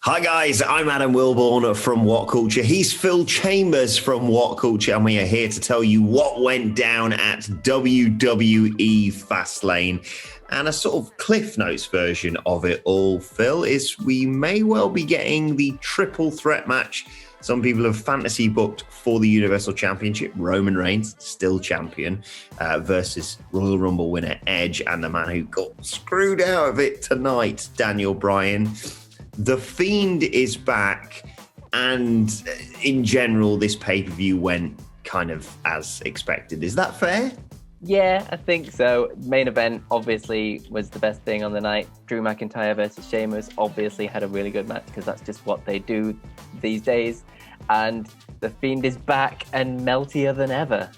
Hi guys, I'm Adam Wilborn from WhatCulture. He's Phil Chambers from WhatCulture, and we are here to tell you what went down at WWE Fastlane. And a sort of Cliff Notes version of it all, Phil, is we may well be getting the triple threat match some people have fantasy booked for the Universal Championship. Roman Reigns, still champion, versus Royal Rumble winner Edge, and the man who got screwed out of it tonight, Daniel Bryan. The Fiend is back, and in general, this pay-per-view went kind of as expected. Is that fair? Yeah, I think so. Main event obviously was the best thing on the night. Drew McIntyre versus Sheamus obviously had a really good match because that's just what they do these days. And the Fiend is back and meltier than ever.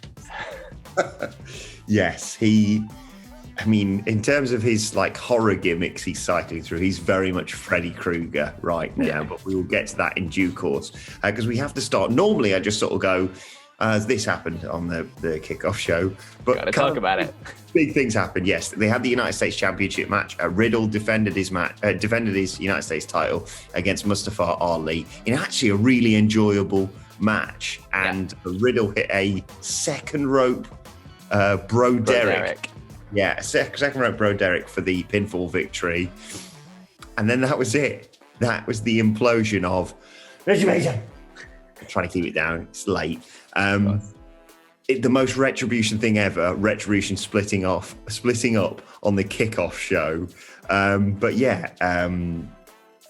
Yes, in terms of his horror gimmicks he's cycling through, he's very much Freddy Krueger right now, yeah. But we will get to that in due course because we have to start. Normally, I just sort of go, as this happened on the kickoff show. But gotta talk about it. Big things happened, yes. They had the United States Championship match. Riddle defended his United States title against Mustafa Ali in actually a really enjoyable match. And Riddle hit a second rope Bro Derek. Yeah, second rope Bro Derek for the pinfall victory. And then that was it. That was the implosion of Retribution. I'm trying to keep it down. It's late. The most Retribution thing ever. Retribution splitting up on the kickoff show. But yeah,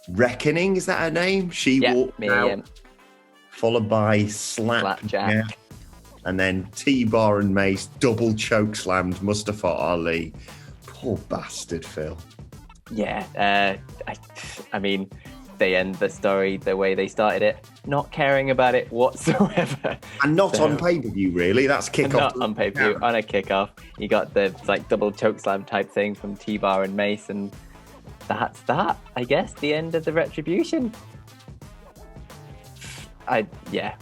Reckoning, is that her name? She walked out, followed by Slapjack. Yeah. And then T-Bar and Mace double choke slammed Mustafa Ali. Poor bastard, Phil. Yeah, I mean, they end the story the way they started it, not caring about it whatsoever. And not on pay-per-view, really. That's kickoff. Not on pay-per-view, on a kickoff. You got the double choke slam type thing from T-Bar and Mace, and that's that, I guess, the end of the Retribution.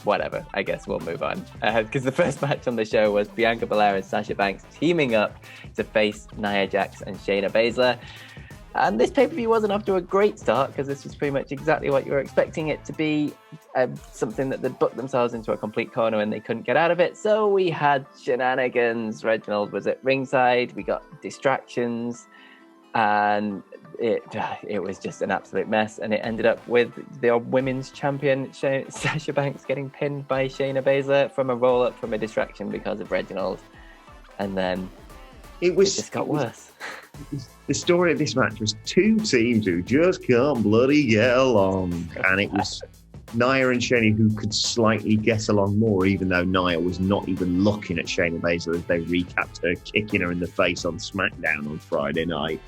Whatever. I guess we'll move on. Because the first match on the show was Bianca Belair and Sasha Banks teaming up to face Nia Jax and Shayna Baszler. And this pay-per-view wasn't off to a great start because this was pretty much exactly what you were expecting it to be. Something that they'd booked themselves into a complete corner and they couldn't get out of it. So we had shenanigans. Reginald was at ringside. We got distractions. And it was just an absolute mess, and it ended up with the women's champion Sasha Banks getting pinned by Shayna Baszler from a roll-up from a distraction because of Reginald, and then it just got worse. The story of this match was two teams who just can't bloody get along, and it was Nia and Shayna who could slightly get along more, even though Nia was not even looking at Shayna Baszler as they recapped her kicking her in the face on SmackDown on Friday night.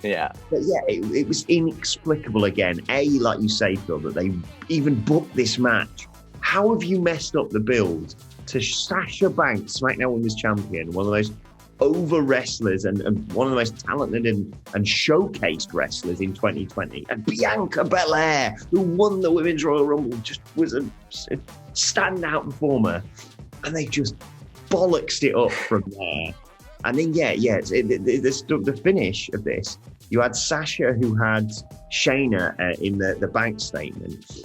Yeah. But yeah, it was inexplicable again. Like you say, Phil, that they even booked this match. How have you messed up the build to Sasha Banks, SmackDown Women's Champion, one of the most over wrestlers and one of the most talented and showcased wrestlers in 2020, and Bianca Belair, who won the Women's Royal Rumble, just was a standout performer, and they just bollocksed it up from there. And then the finish of this, you had Sasha who had Shayna in the bank statement.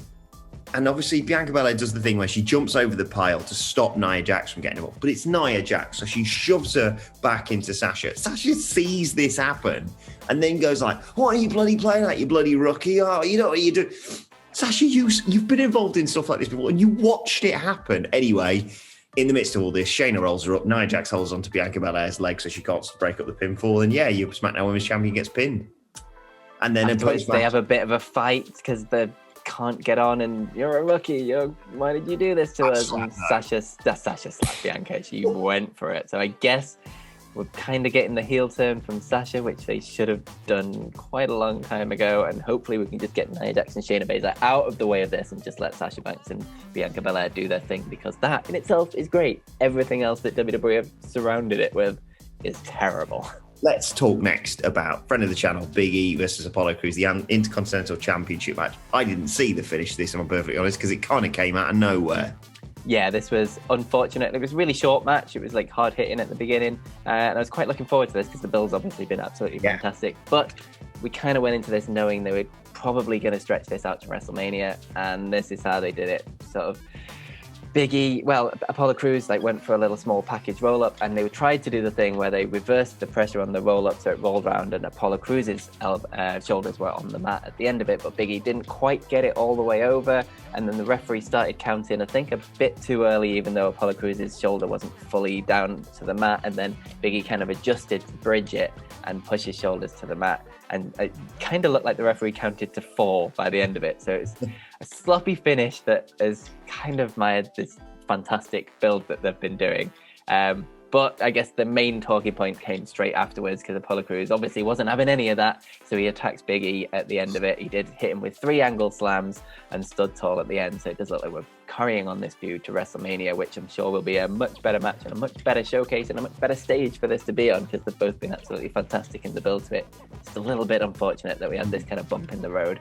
And obviously Bianca Belair does the thing where she jumps over the pile to stop Nia Jax from getting her up. But it's Nia Jax, so she shoves her back into Sasha. Sasha sees this happen and then goes like, "What are you bloody playing like, you bloody rookie? Oh, you know what you do." Sasha, you've been involved in stuff like this before and you watched it happen. Anyway, in the midst of all this, Shayna rolls her up. Nia Jax holds onto Bianca Belair's leg so she can't break up the pinfall. And yeah, your SmackDown Women's Champion gets pinned. And then they have a bit of a fight because they can't get on, and you're a rookie. Why did you do this to us? And Sasha slapped Bianca. She went for it. So I guess we're kind of getting the heel turn from Sasha, which they should have done quite a long time ago. And hopefully we can just get Nia Jax and Shayna Baszler out of the way of this and just let Sasha Banks and Bianca Belair do their thing, because that in itself is great. Everything else that WWE have surrounded it with is terrible. Let's talk next about friend of the channel, Big E versus Apollo Crews, the Intercontinental Championship match. I didn't see the finish of this, if I'm perfectly honest, because it kind of came out of nowhere. Yeah, this was unfortunate. It was a really short match. It was hard hitting at the beginning. And I was quite looking forward to this because the build's obviously been absolutely fantastic. But we kind of went into this knowing they were probably going to stretch this out to WrestleMania, and this is how they did it. Sort of Apollo Crews went for a little small package roll-up, and they tried to do the thing where they reversed the pressure on the roll-up so it rolled around, and Apollo Crews' shoulders were on the mat at the end of it, but Big E didn't quite get it all the way over, and then the referee started counting, I think, a bit too early, even though Apollo Crews' shoulder wasn't fully down to the mat, and then Big E kind of adjusted to bridge it and push his shoulders to the mat, and it kind of looked like the referee counted to 4 by the end of it, so it's a sloppy finish that has kind of mired this fantastic build that they've been doing. But I guess the main talking point came straight afterwards, because Apollo Crews obviously wasn't having any of that, so he attacks Big E at the end of it. He did hit him with 3 angle slams and stood tall at the end, so it does look like we're carrying on this feud to WrestleMania, which I'm sure will be a much better match and a much better showcase and a much better stage for this to be on, because they've both been absolutely fantastic in the build to it. It's a little bit unfortunate that we had this kind of bump in the road,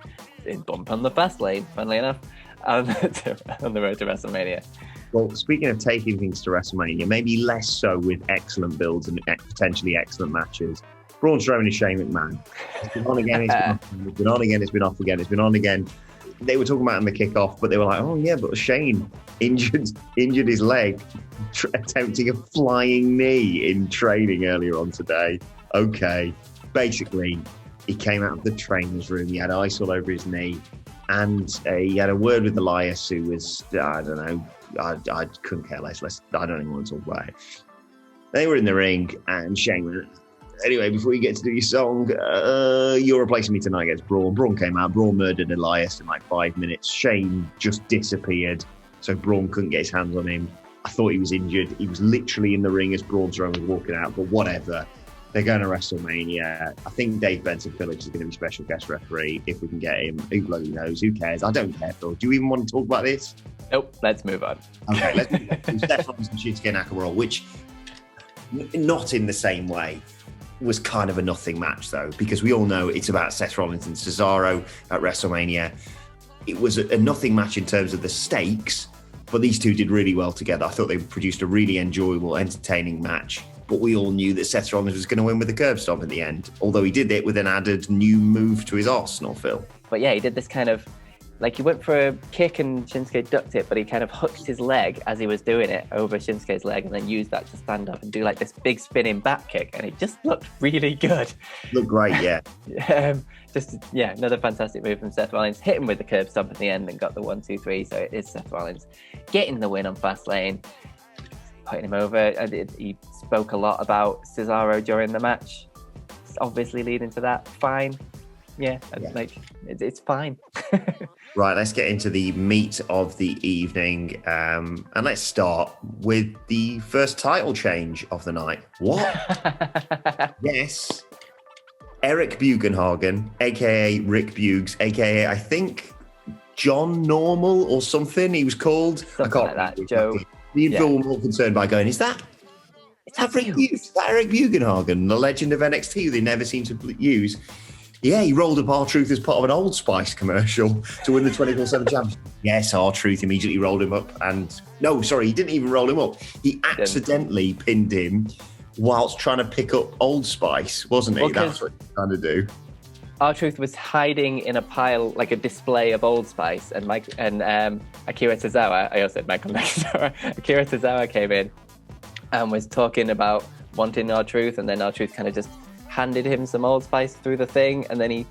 bump on the fast lane, funnily enough, on the road to WrestleMania. Well, speaking of taking things to WrestleMania, maybe less so with excellent builds and potentially excellent matches. Braun Strowman and Shane McMahon. It's been on again, it's been on again, it's been off again, it's been on again. They were talking about it in the kickoff, but they were like, oh yeah, but Shane injured his leg attempting a flying knee in training earlier on today. Okay. Basically, he came out of the trainer's room, he had ice all over his knee, and he had a word with Elias, who was, I don't know, I couldn't care less. I don't even want to talk about it. They were in the ring, and Shane went, anyway, before you get to do your song, you're replacing me tonight against Braun. Braun came out. Braun murdered Elias in 5 minutes. Shane just disappeared, so Braun couldn't get his hands on him. I thought he was injured. He was literally in the ring as Braun Strowman was walking out, but whatever. They're going to WrestleMania. I think Dave Benson Phillips is going to be special guest referee if we can get him. Who bloody knows? Who cares? I don't care, Phil. Do you even want to talk about this? Nope. Let's move on. Okay, let's move on. Seth Rollins and Shinsuke Nakamura, which, not in the same way, was kind of a nothing match, though, because we all know it's about Seth Rollins and Cesaro at WrestleMania. It was a nothing match in terms of the stakes, but these two did really well together. I thought they produced a really enjoyable, entertaining match. But we all knew that Seth Rollins was going to win with the curb stomp at the end, although he did it with an added new move to his arsenal, Phil. But yeah, he did this kind of, he went for a kick and Shinsuke ducked it, but he kind of hooked his leg as he was doing it over Shinsuke's leg, and then used that to stand up and do this big spinning back kick, and it just looked really good. Looked great, yeah. Another fantastic move from Seth Rollins. Hit him with the curb stomp at the end and got the 1, 2, 3. So it is Seth Rollins getting the win on Fastlane, putting him over. He spoke a lot about Cesaro during the match, obviously leading to that. Fine. Yeah. It's fine. Right, let's get into the meat of the evening. And let's start with the first title change of the night. What? Yes. Eric Bugenhagen, a.k.a. Rick Bugs, a.k.a. I think John Normal or something he was called. Something I can't like that, Joe. Me and Phil were more concerned by going, is that Eric Bugenhagen, the legend of NXT who they never seem to use? Yeah, he rolled up R-Truth as part of an Old Spice commercial to win the 24/7 championship. Yes, R-Truth immediately rolled him up. He didn't even roll him up. He accidentally pinned him whilst trying to pick up Old Spice, wasn't he? Well, that's what he was trying to do. R-Truth was hiding in a pile, a display of Old Spice, and Akira Tozawa, I also said Michael Nakamura, Akira Tozawa came in and was talking about wanting R-Truth, and then R-Truth kind of just handed him some Old Spice through the thing, and then he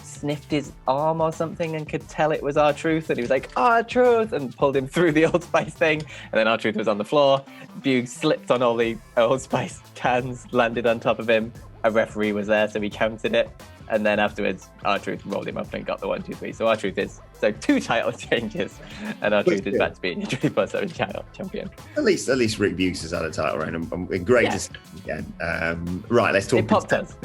sniffed his arm or something and could tell it was R-Truth, and he was like, R-Truth, and pulled him through the Old Spice thing, and then R-Truth was on the floor. Bugs slipped on all the Old Spice cans, landed on top of him. A referee was there, so he counted it. And then afterwards, R-Truth rolled him up and got the 1, 2, 3. So R-Truth is 2 title changes, and R-Truth is back to being your 24/7 champion. At least Rick Bugs has had a title reign. And great to see him again. Right, let's talk. It popped us.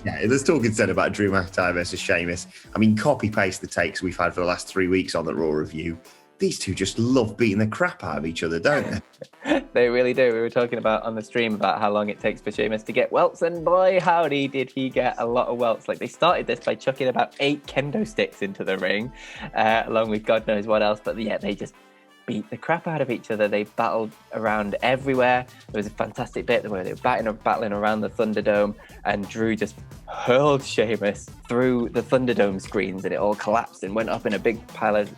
Let's talk instead about Drew McIntyre versus Sheamus. I mean, copy paste the takes we've had for the last 3 weeks on the Raw review. These two just love beating the crap out of each other, don't they? They really do. We were talking about on the stream about how long it takes for Sheamus to get welts, and boy, howdy, did he get a lot of welts. They started this by chucking about 8 kendo sticks into the ring, along with God knows what else. But yeah, they just beat the crap out of each other. They battled around everywhere. There was a fantastic bit where they were battling around the Thunderdome, and Drew just hurled Sheamus through the Thunderdome screens, and it all collapsed and went up in a big pile of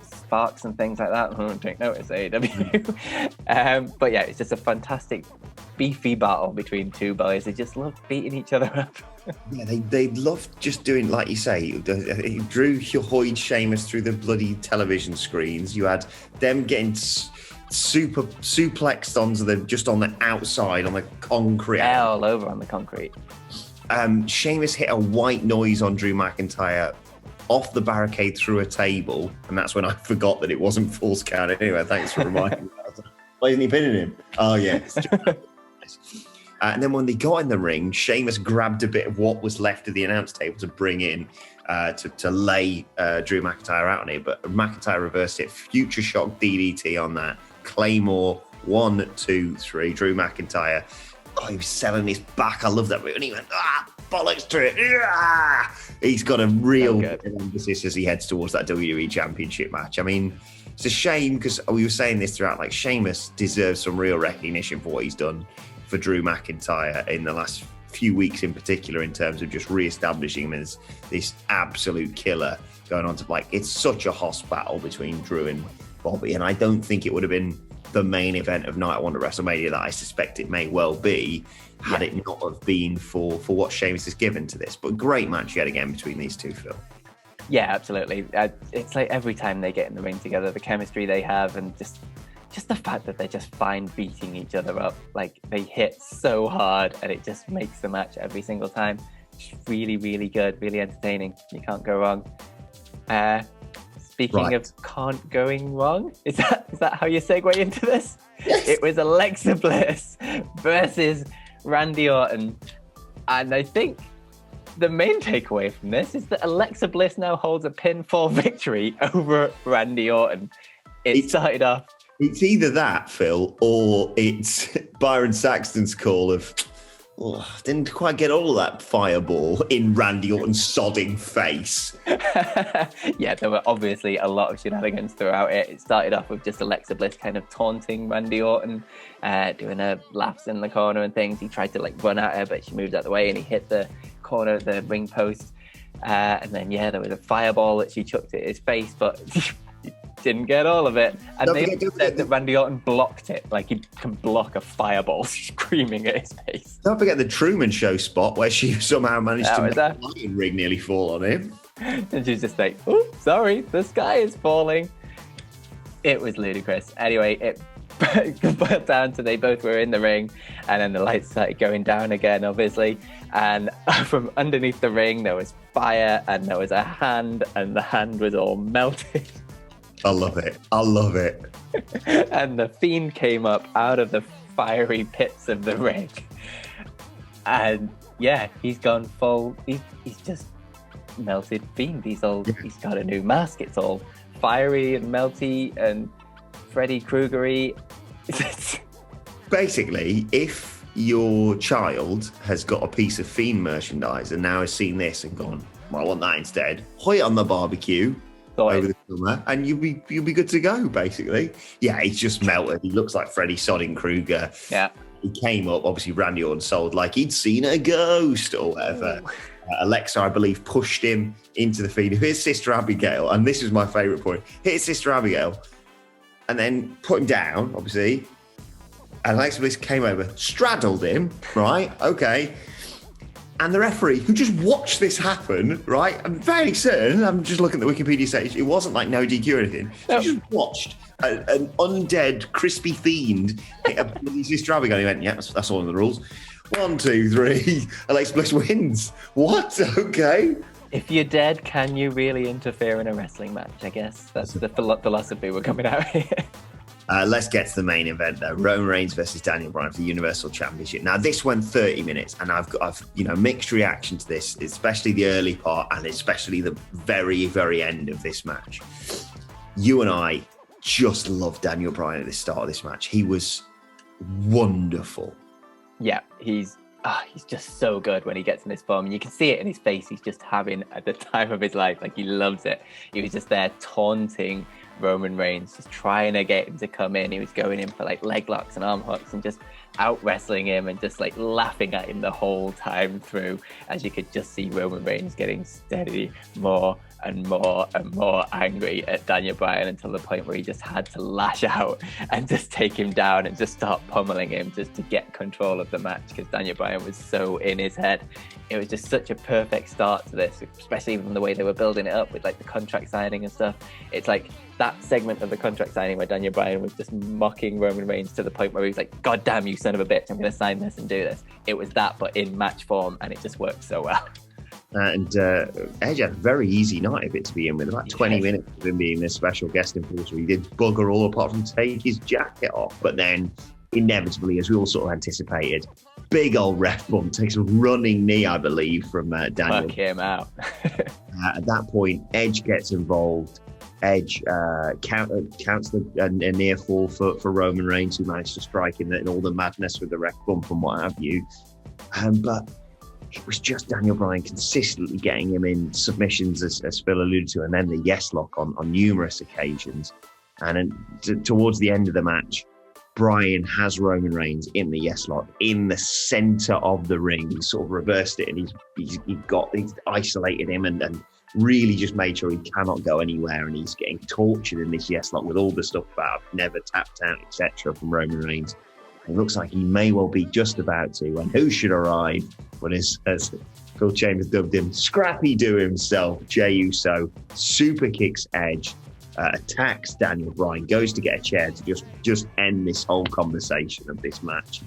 sparks and things like that. Take notice, AEW. But yeah, it's just a fantastic beefy battle between two boys. They just love beating each other up. Yeah, they love just doing, like you say, Drew hoyed Sheamus through the bloody television screens. You had them getting super suplexed just on the outside, on the concrete. All over on the concrete. Sheamus hit a white noise on Drew McIntyre off the barricade through a table, and that's when I forgot that it wasn't false count. Anyway, thanks for reminding me. Why isn't he pinning him? Oh, yeah. And then when they got in the ring, Sheamus grabbed a bit of what was left of the announce table to bring in to lay Drew McIntyre out on it. But McIntyre reversed it. Future Shock DDT on that. Claymore, 1, 2, 3. Drew McIntyre. Oh, he was selling his back. I love that. And he went, bollocks to it. He's got a real emphasis as he heads towards that WWE Championship match. I mean, it's a shame because we were saying this throughout, like, Sheamus deserves some real recognition for what he's done for Drew McIntyre in the last few weeks in particular, in terms of just re-establishing him as this absolute killer going on to, like, it's such a hoss battle between Drew and Bobby, and I don't think it would have been the main event of night one at WrestleMania that I suspect it may well be had it not have been for what Sheamus has given to this. But great match yet again between these two, Phil. Yeah, absolutely. It's like every time they get in the ring together, the chemistry they have, and just the fact that they're just fine beating each other up. Like, they hit so hard and it just makes the match every single time. It's really, really good, really entertaining. You can't go wrong. Speaking of can't going wrong, is that how you segue into this? Yes. It was Alexa Bliss versus Randy Orton. And I think the main takeaway from this is that Alexa Bliss now holds a pinfall victory over Randy Orton. It started off. It's either that, Phil, or it's Byron Saxton's call of, didn't quite get all of that fireball in Randy Orton's sodding face. Yeah, there were obviously a lot of shenanigans throughout it. It started off with just Alexa Bliss kind of taunting Randy Orton, doing her laughs in the corner and things. He tried to run at her, but she moved out the way and he hit the corner of the ring post. And then, there was a fireball that she chucked at his face, but didn't get all of it. And they said that Randy Orton blocked it, like he can block a fireball screaming at his face. Don't forget the Truman Show spot where she somehow managed to make the lion ring nearly fall on him. And she's just like, oh, sorry, the sky is falling. It was ludicrous. Anyway, it boiled down to they both were in the ring, and then the lights started going down again, obviously. And from underneath the ring, there was fire, and there was a hand, and the hand was all melted. I love it. And the Fiend came up out of the fiery pits of the ring. And he's gone full. He's just melted Fiend. He's got a new mask. It's all fiery and melty and Freddy Krueger-y. Basically, if your child has got a piece of Fiend merchandise and now has seen this and gone, well, I want that instead, hoy it on the barbecue over the summer, and you'll be good to go, basically. Yeah, he's just melted. He looks like Freddy sodding Krueger. Yeah. He came up, obviously Randy Orton sold like he'd seen a ghost or whatever. Alexa, I believe, pushed him into the Fiend. Here's Sister Abigail, and this is my favourite point. Here's Sister Abigail, and then put him down, obviously. And Alexa Bliss came over, straddled him, right? Okay. And the referee, who just watched this happen, right? I'm fairly certain, I'm just looking at the Wikipedia page, it wasn't like no DQ or anything. No. She just watched an undead, crispy Fiend hit a bloody Sister Abigail. And he went, yeah, that's all in the rules. 1, 2, 3, Alexa Bliss wins. What? Okay. If you're dead, can you really interfere in a wrestling match? I guess that's the philosophy we're coming out here. Let's get to the main event, though. Roman Reigns versus Daniel Bryan for the Universal Championship. Now, this went 30 minutes, and I've mixed reaction to this, especially the early part and especially the very, very end of this match. You and I just loved Daniel Bryan at the start of this match. He was wonderful. Yeah, he's just so good when he gets in this form, and you can see it in his face. He's just having the time of his life. Like, he loves it. He was just there taunting Roman Reigns, just trying to get him to come in. He was going in for like leg locks and arm hooks and just out wrestling him and just like laughing at him the whole time through, as you could just see Roman Reigns getting steadily more and more and more angry at Daniel Bryan, until the point where he just had to lash out and just take him down and just start pummeling him just to get control of the match, because Daniel Bryan was so in his head. It was just such a perfect start to this, especially from the way they were building it up with like the contract signing and stuff. It's like that segment of the contract signing where Daniel Bryan was just mocking Roman Reigns to the point where he was like, "God damn you, son of a bitch, I'm going to sign this and do this." It was that, but in match form, and it just worked so well. And Edge had a very easy night of it to be in with. About 20 minutes of him being a special guest enforcer. He did bugger all apart from take his jacket off. But then, inevitably, as we all sort of anticipated, big old ref bump, takes a running knee, I believe, from Daniel. Fuck him out. At that point, Edge gets involved. Edge counts a near fall for Roman Reigns, who managed to strike in all the madness with the ref bump and what have you. But it was just Daniel Bryan consistently getting him in submissions, as Phil alluded to, and then the yes lock on numerous occasions. And then towards the end of the match, Bryan has Roman Reigns in the yes lock in the center of the ring. He sort of reversed it, and he's isolated him and really just made sure he cannot go anywhere, and he's getting tortured in this yes lock with all the stuff about never tapped out, etc. from Roman Reigns. It looks like he may well be just about to, and who should arrive when, as Phil Chambers dubbed him, Scrappy Do himself, Jey Uso super kicks Edge, attacks Daniel Bryan, goes to get a chair to just end this whole conversation of this match.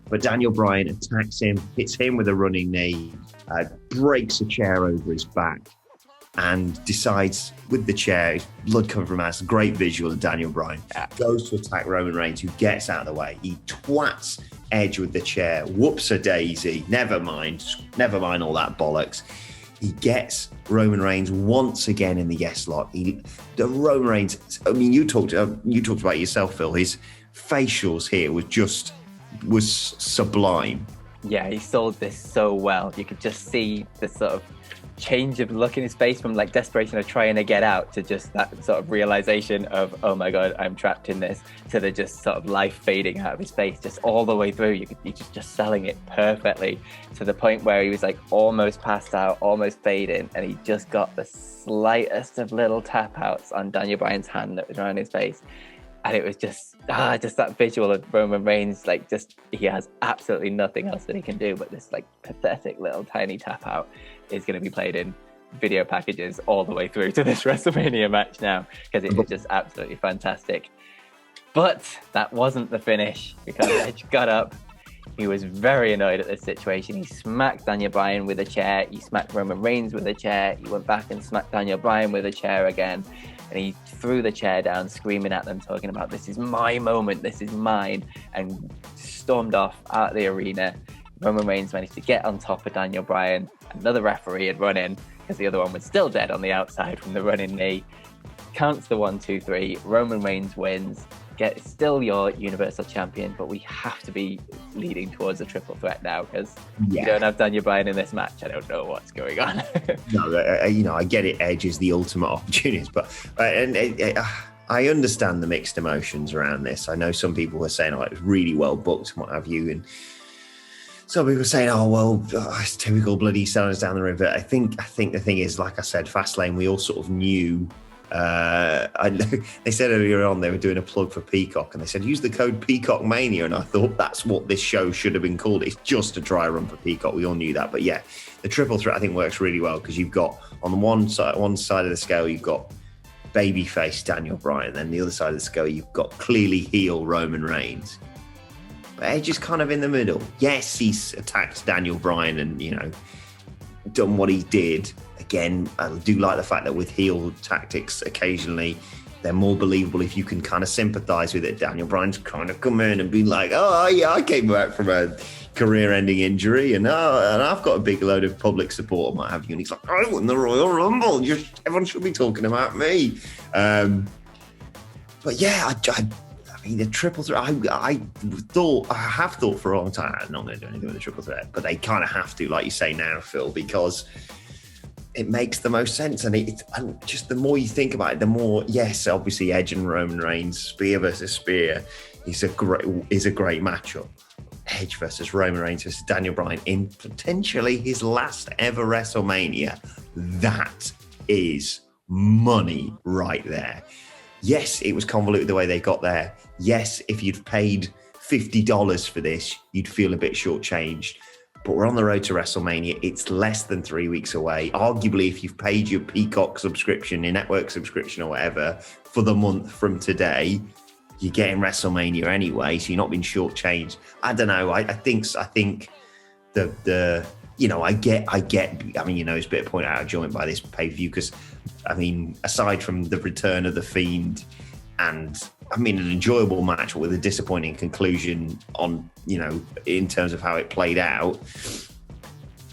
But Daniel Bryan attacks him, hits him with a running knee, breaks a chair over his back, and decides with the chair, blood coming from us, great visual of Daniel Bryan, goes to attack Roman Reigns, who gets out of the way. He twats Edge with the chair, whoops a daisy, never mind all that bollocks. He gets Roman Reigns once again in the yes lock. Roman Reigns, I mean, you talked about it yourself, Phil, his facials here was sublime. Yeah, he sold this so well. You could just see the sort of change of look in his face from like desperation of trying to get out to just that sort of realization of, oh my God, I'm trapped in this, to the just sort of life fading out of his face, just all the way through. He's just selling it perfectly, to the point where he was like almost passed out, almost fading, and he just got the slightest of little tap outs on Daniel Bryan's hand that was around his face. And it was just that visual of Roman Reigns, like he has absolutely nothing else that he can do, but this like pathetic little tiny tap out is going to be played in video packages all the way through to this WrestleMania match now, because it was just absolutely fantastic. But that wasn't the finish, because Edge got up. He was very annoyed at this situation. He smacked Daniel Bryan with a chair. He smacked Roman Reigns with a chair. He went back and smacked Daniel Bryan with a chair again. And he threw the chair down, screaming at them, talking about, "This is my moment, this is mine," and stormed off out of the arena. Roman Reigns managed to get on top of Daniel Bryan. Another referee had run in, because the other one was still dead on the outside from the running knee. Counts the 1, 2, 3. Roman Reigns wins. Still your Universal Champion, but we have to be leading towards a triple threat now, because you don't have Daniel Bryan in this match. I don't know what's going on. No, I get it. Edge is the ultimate opportunist, but I understand the mixed emotions around this. I know some people were saying, it was really well booked and what have you, and some people were saying, it's typical bloody selling us down the river. I think the thing is, like I said, Fastlane, we all sort of knew. They said earlier on they were doing a plug for Peacock, and they said use the code Peacock Mania, and I thought that's what this show should have been called. It's just a dry run for Peacock. We all knew that, but yeah, the triple threat I think works really well, because you've got on the one side of the scale you've got babyface Daniel Bryan, then the other side of the scale you've got clearly heel Roman Reigns. But Edge is kind of in the middle. Yes, he's attacked Daniel Bryan and done what he did. Again, I do like the fact that with heel tactics, occasionally they're more believable if you can kind of sympathise with it. Daniel Bryan's kind of come in and been like, "Oh yeah, I came back from a career-ending injury, and I've got a big load of public support and what have you." And he's like, "I won the Royal Rumble. Everyone should be talking about me." But yeah, the triple threat, I have thought for a long time, I'm not going to do anything with the triple threat, but they kind of have to, like you say now, Phil, because it makes the most sense. And just the more you think about it, the more, yes, obviously Edge and Roman Reigns, spear versus spear is a great matchup. Edge versus Roman Reigns versus Daniel Bryan in potentially his last ever WrestleMania. That is money right there. Yes, it was convoluted the way they got there. Yes, if you'd paid $50 for this, you'd feel a bit shortchanged. But we're on the road to WrestleMania. It's less than 3 weeks away. Arguably, if you've paid your Peacock subscription, your network subscription or whatever for the month from today, you're getting WrestleMania anyway, so you're not being shortchanged. I don't know. I think the I get. I mean, it's a bit of point out of joint by this pay-per-view because, I mean, aside from the return of the Fiend and, I mean, an enjoyable match with a disappointing conclusion on, in terms of how it played out,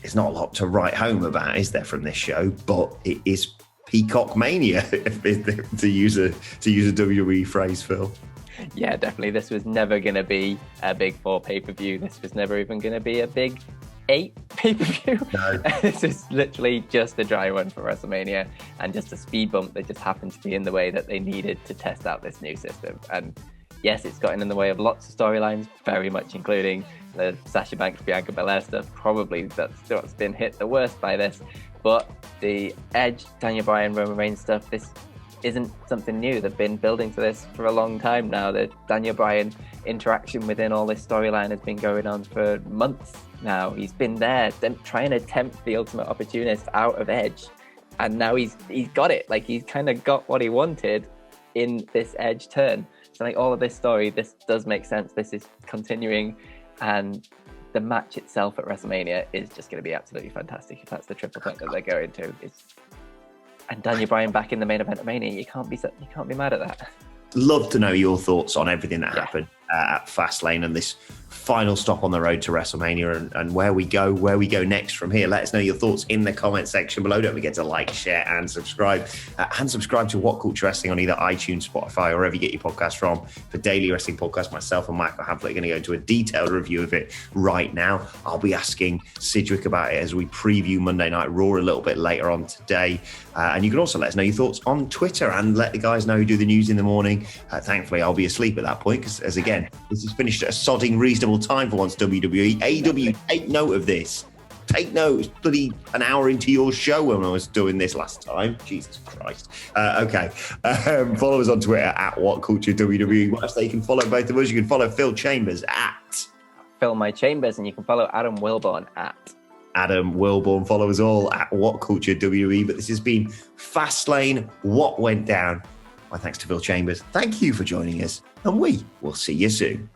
there's not a lot to write home about, is there, from this show? But it is Peacock Mania, to use a WWE phrase, Phil. Yeah, definitely. This was never going to be a Big 4 pay-per-view. This was never even going to be a Big 8 pay-per-view. No. This is literally just a dry run for WrestleMania and just a speed bump that just happened to be in the way that they needed to test out this new system. And yes, it's gotten in the way of lots of storylines, very much including the Sasha Banks, Bianca Belair stuff. Probably that's what's been hit the worst by this. But the Edge, Daniel Bryan, Roman Reigns stuff, this isn't something new. They've been building to this for a long time now. The Daniel Bryan interaction within all this storyline has been going on for months now. He's been there trying to tempt the Ultimate Opportunist out of Edge, and now he's got it. Like, he's kind of got what he wanted in this Edge turn. So like all of this story, this does make sense. This is continuing, and the match itself at WrestleMania is just going to be absolutely fantastic. If that's the triple threat that they're going to, and Daniel Bryan back in the main event of Mania, you can't be mad at that. Love to know your thoughts on everything that happened at Fastlane and this final stop on the road to WrestleMania and where we go next from here. Let us know your thoughts in the comment section below. Don't forget to like, share and subscribe. And subscribe to What Culture Wrestling on either iTunes, Spotify, or wherever you get your podcast from. For daily wrestling podcast, myself and Michael Hamflett are going to go into a detailed review of it right now. I'll be asking Sidgwick about it as we preview Monday Night Raw a little bit later on today. And you can also let us know your thoughts on Twitter and let the guys know who do the news in the morning. Thankfully, I'll be asleep at that point because, as again, this is finished at a sodding reasonable time for once, WWE. AEW, take note of this. Take note. It's bloody an hour into your show when I was doing this last time. Jesus Christ. Okay. Follow us on Twitter at WhatCultureWWE. What else? You can follow both of us. You can follow Phil Chambers at Phil My Chambers, and you can follow Adam Wilborn at Adam Wilborn. Follow us all at WhatCultureWWE. But this has been Fastlane, What Went Down. My thanks to Phil Chambers. Thank you for joining us, and we will see you soon.